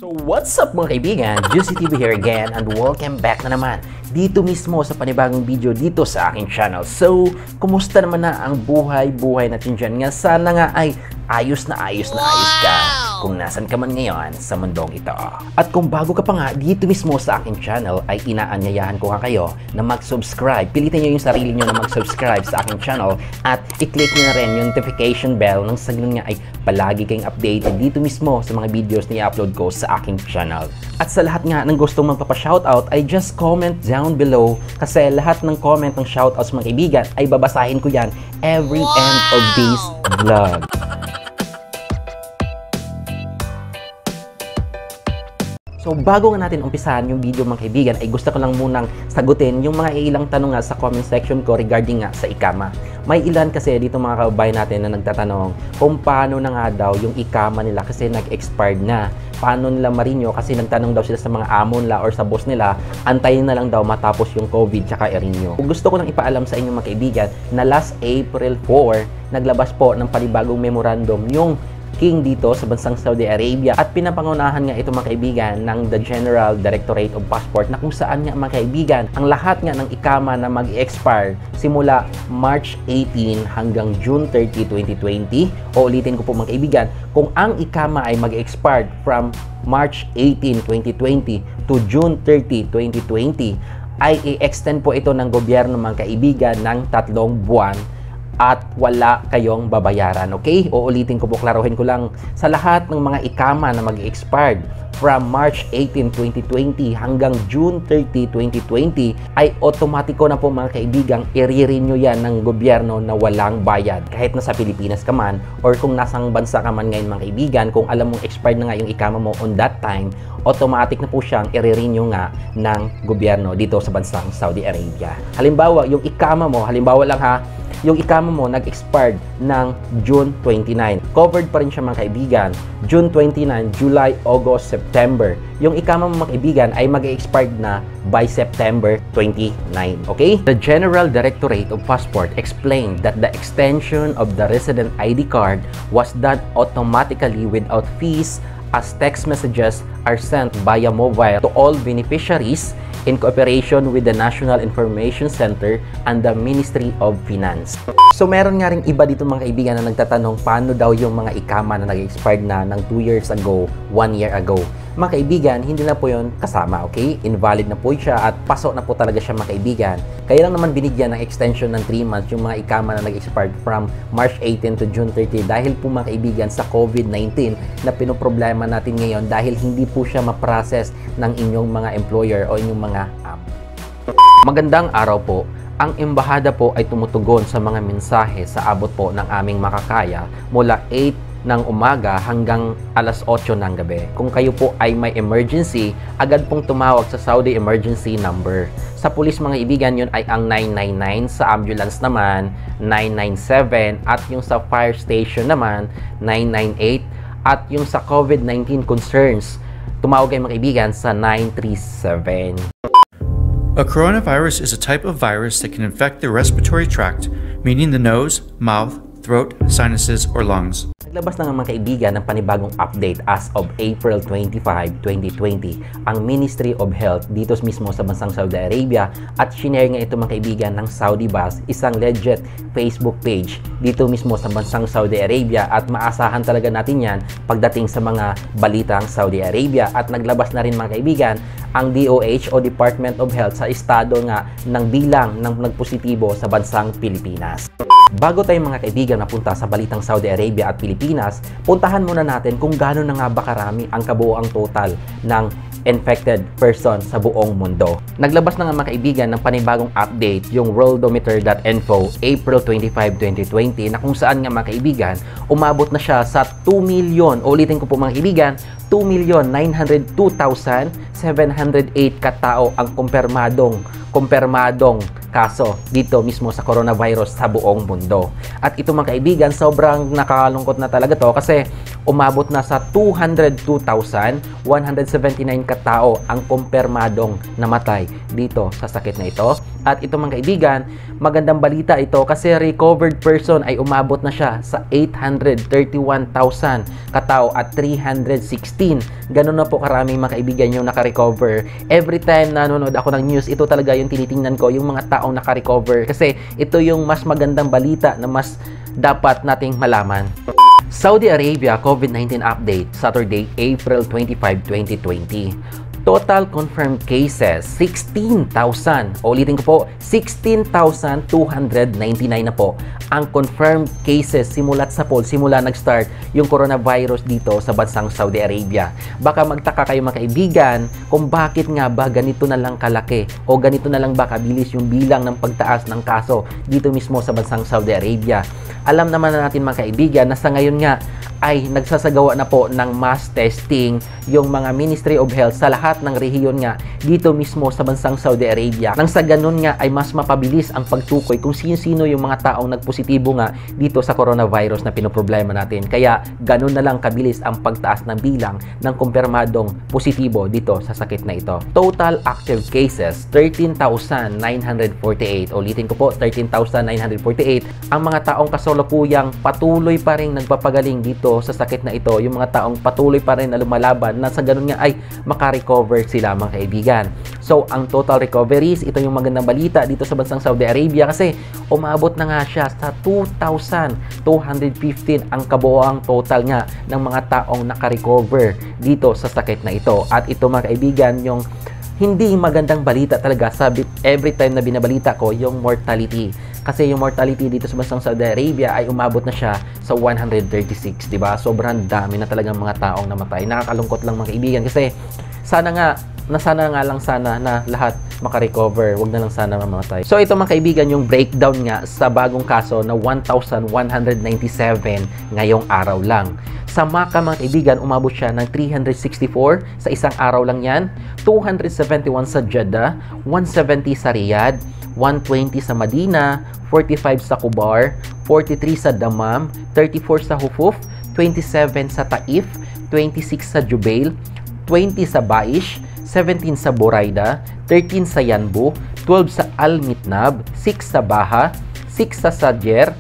So what's up mga kaibigan, Juicy TV here again and welcome back na naman dito mismo sa panibagong video dito sa aking channel. So, kumusta naman na ang buhay natin dyan? Nga sana nga ay ayos na ayos ka kung nasan ka man ngayon sa mundong ito. At kung bago ka pa nga dito mismo sa aking channel ay inaanyayahan ko nga kayo na mag-subscribe. Pilitin nyo yung sarili nyo na mag-subscribe sa aking channel at i-click nyo na rin yung notification bell nang sa ganun nga ay palagi kayong updated dito mismo sa mga videos na i-upload ko sa aking channel. At sa lahat nga ng gustong magpapa-shoutout ay just comment down below kasi lahat ng comment ng shoutouts mga kaibigan ay babasahin ko yan every end of this vlog. So bago nga natin umpisahan yung video mga kaibigan ay gusto ko lang munang sagutin yung mga ilang tanong nga sa comment section ko regarding nga sa ikama. May ilan kasi dito mga kababayan natin na nagtatanong kung paano na nga daw yung ikama nila kasi nag-expired na. Paano nila marinyo kasi nagtanong daw sila sa mga amo nila or sa boss nila, antayin na lang daw matapos yung COVID tsaka erinyo. Gusto ko lang ipaalam sa inyo mga kaibigan na last April 4, naglabas po ng panibagong memorandum yung King dito sa bansang Saudi Arabia at pinapangunahan nga ito mga kaibigan ng the General Directorate of Passport na kung saan nga mga kaibigan ang lahat nga ng ikama na mag-expire simula March 18 hanggang June 30, 2020 o ulitin ko po mga kaibigan, kung ang ikama ay mag-expire from March 18, 2020 to June 30, 2020 ay i-extend po ito ng gobyerno mga kaibigan ng 3 buwan at wala kayong babayaran, okay? Uulitin ko po, klaruhin ko lang. Sa lahat ng mga ikama na mag-expired from March 18, 2020 hanggang June 30, 2020 ay otomatiko na po mga kaibigang i-renew yan ng gobyerno na walang bayad. Kahit nasa Pilipinas ka man or kung nasang bansa ka man ngayon mga kaibigan, kung alam mong expired na nga yung ikama mo on that time, automatic na po siyang i-renew nga ng gobyerno dito sa bansang Saudi Arabia. Halimbawa, yung ikama mo, halimbawa lang ha, yung ikama mo nag-expired ng June 29. Covered pa rin siya mga kaibigan. June 29, July, August, September. Yung ikama mo mga kaibigan ay mag-expired na by September 29. Okay? The General Directorate of Passport explained that the extension of the resident ID card was done automatically without fees as text messages are sent via mobile to all beneficiaries in cooperation with the National Information Center and the Ministry of Finance. So meron nga rin iba dito mga kaibigan na nagtatanong paano daw yung mga ikama na nag-expired na ng 2 years ago, 1 year ago. Mga kaibigan, hindi na po yun kasama, okay? Invalid na po siya at pasok na po talaga siya mga kaibigan. Kaya lang naman binigyan ng extension ng 3 months yung mga ikama na nag-expired from March 18 to June 30 dahil po mga kaibigan sa COVID-19 na pinoproblema natin ngayon dahil hindi po siya ma-process ng inyong mga employer o inyong mga amo. Magandang araw po. Ang embahada po ay tumutugon sa mga mensahe sa abot po ng aming makakaya mula 8 ng umaga hanggang alas 8 ng gabi. Kung kayo po ay may emergency, agad pong tumawag sa Saudi emergency number. Sa pulis mga ibigan yun ay ang 999, sa ambulance naman 997 at yung sa fire station naman 998 at yung sa COVID-19 concerns tumawag kayo mga ibigan sa 937. A coronavirus is a type of virus that can infect the respiratory tract, meaning the nose, mouth, throat, sinuses, or lungs. Naglabas na nga mga kaibigan ng panibagong update as of April 25, 2020 ang Ministry of Health dito mismo sa bansang Saudi Arabia at shinare nga ito mga kaibigan ng Saudi Bus, isang legit Facebook page dito mismo sa bansang Saudi Arabia at maasahan talaga natin yan pagdating sa mga balitang Saudi Arabia at naglabas na rin mga kaibigan ang DOH o Department of Health sa estado nga ng bilang ng nagpositibo sa bansang Pilipinas. Bago tayo mga kaibigan napunta sa balitang Saudi Arabia at Pilipinas, puntahan muna natin kung gaano na nga ba karami ang kabuoang total ng infected person sa buong mundo. Naglabas na nga mga kaibigan ng panibagong update yung worldometer.info April 25, 2020 na kung saan nga mga kaibigan umabot na siya sa 2 million, ulitin ko po mga kaibigan, 2,902,708 katao ang kumpirmadong kaso dito mismo sa coronavirus sa buong mundo. At ito mga kaibigan, sobrang nakakalungkot na talaga to kasi umabot na sa 202,179 katao ang kumpirmadong namatay dito sa sakit na ito. At ito mga kaibigan, magandang balita ito kasi recovered person ay umabot na siya sa 831,000 katao at 316. Ganun na po karami mga kaibigan yung nakarecover. Every time na nanonood ako ng news, ito talaga yung tinitingnan ko, yung mga taong nakarecover. Kasi ito yung mas magandang balita na mas dapat nating malaman. Saudi Arabia COVID-19 update, Saturday, April 25, 2020. Total confirmed cases, 16,000. Ulitin ko po, 16,299 na po ang confirmed cases simula nag-start yung coronavirus dito sa bansang Saudi Arabia. Baka magtaka kayo mga kaibigan kung bakit nga ba ganito na lang kalaki o ganito na lang ba kabilis yung bilang ng pagtaas ng kaso dito mismo sa bansang Saudi Arabia. Alam naman natin mga kaibigan na sa ngayon nga ay nagsasagawa na po ng mass testing yung mga Ministry of Health sa lahat ng rehiyon nga dito mismo sa bansang Saudi Arabia. Nang sa ganun nga ay mas mapabilis ang pagtukoy kung sino-sino yung mga taong nagpositibo nga dito sa coronavirus na pinoproblema natin. Kaya ganun na lang kabilis ang pagtaas ng bilang ng kumpirmadong positibo dito sa sakit na ito. Total active cases, 13,948. Ulitin ko po, 13,948. Ang mga taong kasalukuyang patuloy pa rin nagpapagaling dito sa sakit na ito, yung mga taong patuloy pa rin na lumalaban na sa ganun nga ay makarecover sila mga kaibigan. So, ang total recoveries, ito yung magandang balita dito sa bansang Saudi Arabia kasi umabot na nga siya sa 2,215 ang kabuoang total nga ng mga taong nakarecover dito sa sakit na ito. At ito mga kaibigan, yung hindi magandang balita talaga every time na binabalita ko, yung mortality. Kasi yung mortality dito sa bansang Saudi Arabia ay umabot na siya sa 136, di ba? Sobrang dami na talagang mga taong namatay. Nakakalungkot lang mga kaibigan kasi sana nga lang na lahat makarecover. Huwag na lang sana mamatay. So ito mga kaibigan yung breakdown nga sa bagong kaso na 1,197 ngayong araw lang. Sa Makkah mga kaibigan, umabot siya ng 364 sa isang araw lang yan. 271 sa Jeddah, 170 sa Riyadh, 120 sa Madina, 45 sa Kubar, 43 sa Dammam, 34 sa Hufuf, 27 sa Taif, 26 sa Jubail, 20 sa Baish, 17 sa Buraida, 13 sa Yanbu, 12 sa Al-Mitnab, 6 sa Baha, 6 sa Sajjer,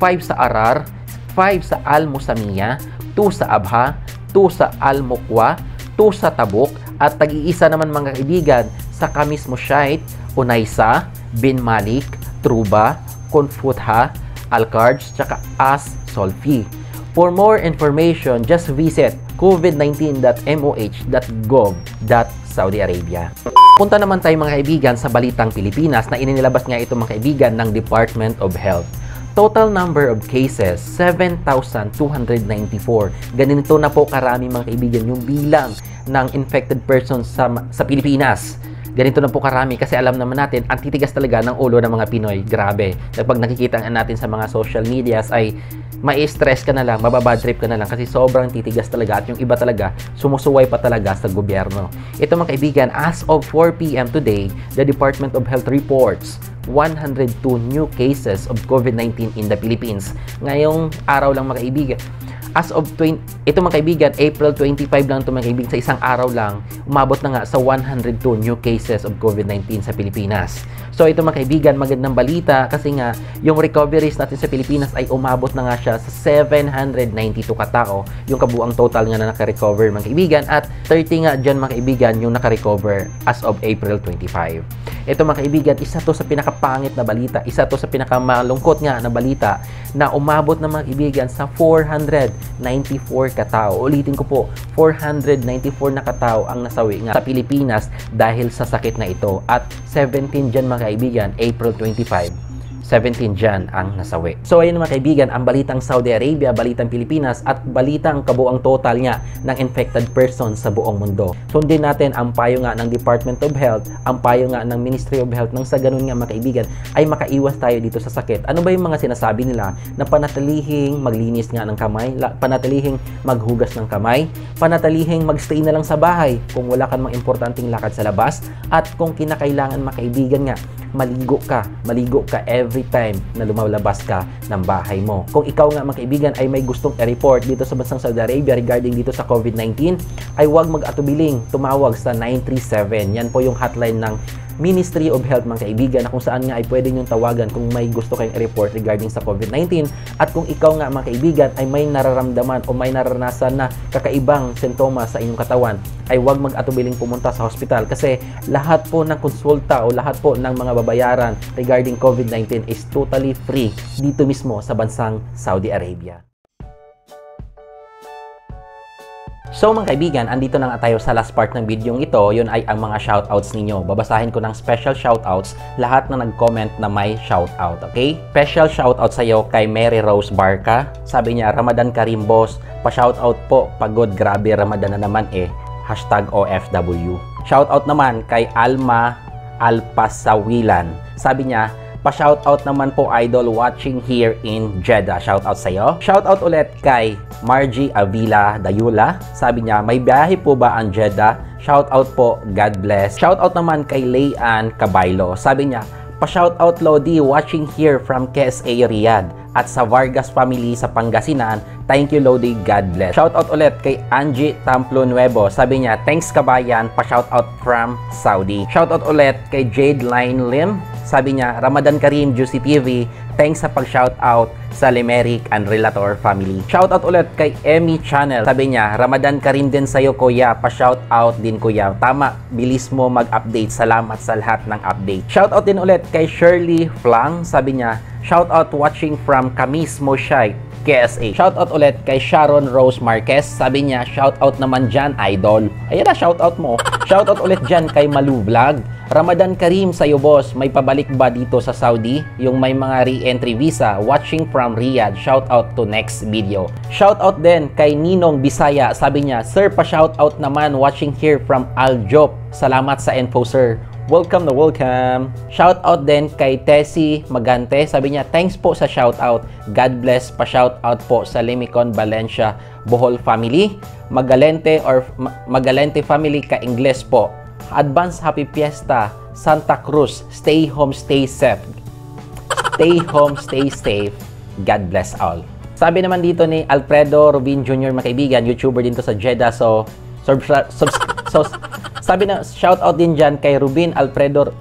5 sa Arar, 5 sa Al-Musamiyah, 2 sa Abha, 2 sa Al-Muqwa, 2 sa Tabuk, at tag-iisa naman mga kaibigan sa Kamis Mushait, Unaysa, Bin Malik, Truba, Konfutha, Al-Karj, tsaka As-Solfi. For more information, just visit covid19.moh.gov.Saudi Arabia. Punta naman tayo mga kaibigan sa balitang Pilipinas na inilabas nga ito mga kaibigan ng Department of Health. Total number of cases, 7,294. Ganito na po karami mga kaibigan yung bilang ng infected persons sa Pilipinas. Ganito na po karami kasi alam naman natin, ang titigas talaga ng ulo ng mga Pinoy. Grabe. Pag nakikita natin sa mga social medias ay ma-stress ka na lang, mababad trip ka na lang kasi sobrang titigas talaga at yung iba talaga sumusuway pa talaga sa gobyerno. Ito mga kaibigan, as of 4 p.m. today, the Department of Health reports 102 new cases of COVID-19 in the Philippines. Ngayong araw lang mga kaibigan, as of ito mga kaibigan, April 25 lang ito mga kaibigan, sa isang araw lang, umabot na nga sa 102 new cases of COVID-19 sa Pilipinas. So ito mga kaibigan, magandang balita kasi nga yung recoveries natin sa Pilipinas ay umabot na nga siya sa 792 katao, yung kabuang total nga na naka-recover mga kaibigan, at 30 nga dyan mga kaibigan yung naka-recover as of April 25. Ito mga kaibigan, isa to sa pinakapangit na balita, isa to sa pinakamalungkot nga na balita na umabot na mga kaibigan sa 494 katao. Ulitin ko po, 494 na katao ang nasawi nga sa Pilipinas dahil sa sakit na ito. At 17 dyan mga kaibigan, April 25. 17 dyan ang nasawi. So ayun mga kaibigan, ang balitang Saudi Arabia, balitang Pilipinas, at balitang kabuang total nga ng infected persons sa buong mundo. Sundin natin ang payo nga ng Department of Health, ang payo nga ng Ministry of Health, nang sa ganun nga mga kaibigan ay makaiwas tayo dito sa sakit. Ano ba yung mga sinasabi nila? Na panatilihing maglinis nga ng kamay, panatilihing maghugas ng kamay, panatilihing magstay na lang sa bahay kung wala kang mga importanteng lakad sa labas, at kung kinakailangan mga kaibigan nga, maligo ka every every time na lumalabas ka ng bahay mo. Kung ikaw nga mga kaibigan ay may gustong i-report dito sa bansang Saudi Arabia regarding dito sa COVID-19, ay huwag mag-atubiling tumawag sa 937. Yan po yung hotline ng Ministry of Health mga kaibigan, na kung saan nga ay pwede nyo tawagan kung may gusto kayong i-report regarding sa COVID-19. At kung ikaw nga mga kaibigan ay may nararamdaman o may naranasan na kakaibang sintomas sa inyong katawan, ay huwag mag-atubiling pumunta sa hospital, kasi lahat po ng konsulta o lahat po ng mga babayaran regarding COVID-19 is totally free dito mismo sa bansang Saudi Arabia. So mga kaibigan, andito na nga tayo sa last part ng video ito. Yun ay ang mga shoutouts ninyo. Babasahin ko ng special shoutouts lahat na nag-comment na may shoutout, okay? Special shoutout sa iyo kay Mary Rose Barca. Sabi niya, Ramadan Karim boss, pa-shoutout po, pagod, grabe Ramadan na naman eh. #OFW. Shoutout naman kay Alma Alpasawilan. Sabi niya, pa-shoutout naman po idol watching here in Jeddah. Shoutout sa iyo. Shoutout ulit kay Margie Avila Dayula. Sabi niya, may biyahe po ba ang Jeddah? Shoutout po, God bless. Shoutout naman kay Layan Cabaylo. Sabi niya, pa-shoutout Lodi watching here from KSA Riyadh at sa Vargas family sa Pangasinan. Thank you Lodi, God bless. Shoutout ulit kay Angie Tamplo Nuevo. Sabi niya, thanks kabayan, pa-shoutout from Saudi. Shoutout ulit kay Jade Line Lim. Sabi niya, Ramadan Karim, Juicy TV. Thanks sa pag-shoutout sa Limerick and Relator family. Shoutout ulit kay Emmy Channel. Sabi niya, Ramadan Karim din sa'yo kuya. Pa-shoutout din kuya. Tama, bilis mo mag-update. Salamat sa lahat ng update. Shoutout din ulit kay Shirley Flang. Sabi niya, shoutout watching from Kamis Moshai, KSA. Shoutout ulit kay Sharon Rose Marquez. Sabi niya, shoutout naman dyan, idol. Ayan na, shoutout mo. Shoutout ulit dyan kay Malu Vlog. Ramadan Karim sa'yo boss, may pabalik ba dito sa Saudi? Yung may mga re-entry visa, watching from Riyadh. Shoutout to next video. Shoutout din kay Ninong Bisaya. Sabi niya, sir, pa-shoutout naman watching here from Aljop. Salamat sa info sir. Welcome na welcome. Shoutout din kay Tessie Magante. Sabi niya, thanks po sa shoutout. God bless. Pa-shoutout po sa Limicon, Valencia, Bohol family. Magalente or Magalente family ka Ingles po. Advance Happy Fiesta, Santa Cruz. Stay home, stay safe. Stay home, stay safe. God bless all. Sabi naman dito ni Alfredo Rubin Jr. mga kaibigan, YouTuber din to sa Jeddah. So sabi na, shoutout din dyan kay Rubin Alfredo.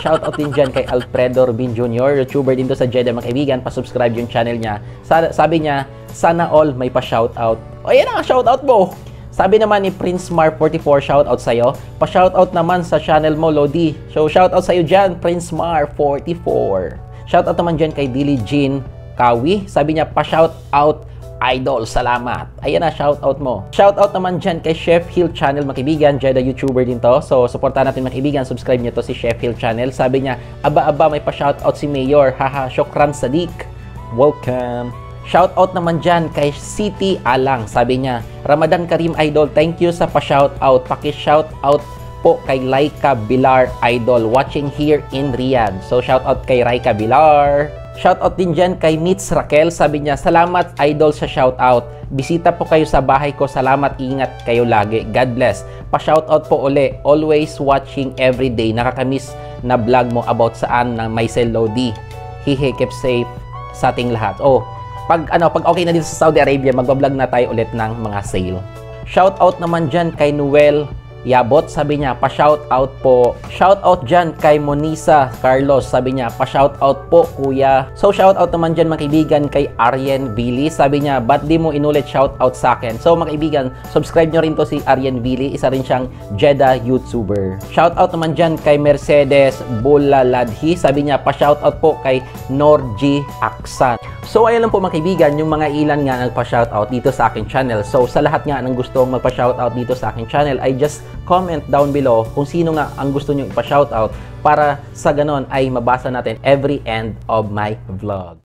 Shoutout din dyan kay Alfredo Rubin Jr. YouTuber din to sa Jeddah mga kaibigan. Pa-subscribe yung channel niya. Sabi niya, sana all may pa-shoutout. O yan ang shoutout mo. Sabi naman ni Prince Mar 44, shoutout sa'yo. Pa-shoutout naman sa channel mo, Lodi. So, shoutout sa'yo dyan, Prince Mar 44. Shoutout naman dyan kay Dilly Jean Kawi. Sabi niya, pa-shoutout, idol, salamat. Ayan na, shoutout mo. Shoutout naman dyan kay Chef Hill Channel, mga kaibigan. Jeddah YouTuber din to. So, supportan natin mga kaibigan. Subscribe nyo to si Chef Hill Channel. Sabi niya, aba, may pa-shoutout si Mayor. Haha, Shokran Sadiq. Welcome. Shoutout naman dyan kay City Alang. Sabi niya, Ramadan Karim Idol, thank you sa pa-shoutout. Paki-shoutout po kay Laika Bilar Idol, watching here in Riyadh. So, shoutout kay Laika Bilar. Shoutout din dyan kay Mitz Raquel. Sabi niya, salamat Idol sa shoutout. Bisita po kayo sa bahay ko. Salamat, ingat kayo lagi. God bless. Pa-shoutout po uli. Always watching everyday. Nakakamiss na vlog mo about saan ng Maisel Lodi. Hihi, keep safe sa ating lahat. Oh, pag okay na dito sa Saudi Arabia, magbablog na tayo ulit ng mga sale. Shoutout naman dyan kay Noel Yabot. Sabi niya, pa-shoutout po. Shoutout dyan kay Monisa Carlos. Sabi niya, pa-shoutout po kuya. So, shoutout naman dyan mga kaibigan kay Arjen Billy. Sabi niya, ba't di mo inulit shoutout sa akin? So, mga kaibigan, subscribe nyo rin to si Arjen Billy. Isa rin siyang Jeddah YouTuber. Shoutout naman dyan kay Mercedes Bulaladhi. Sabi niya, pa-shoutout po kay Norji Aksan. So, ayan lang po mga kaibigan, yung mga ilan nga nagpa-shoutout dito sa aking channel. So, sa lahat nga ng gustong magpa-shoutout dito sa aking channel, ay just comment down below kung sino nga ang gusto nyo ipa-shoutout para sa ganon ay mabasa natin every end of my vlog.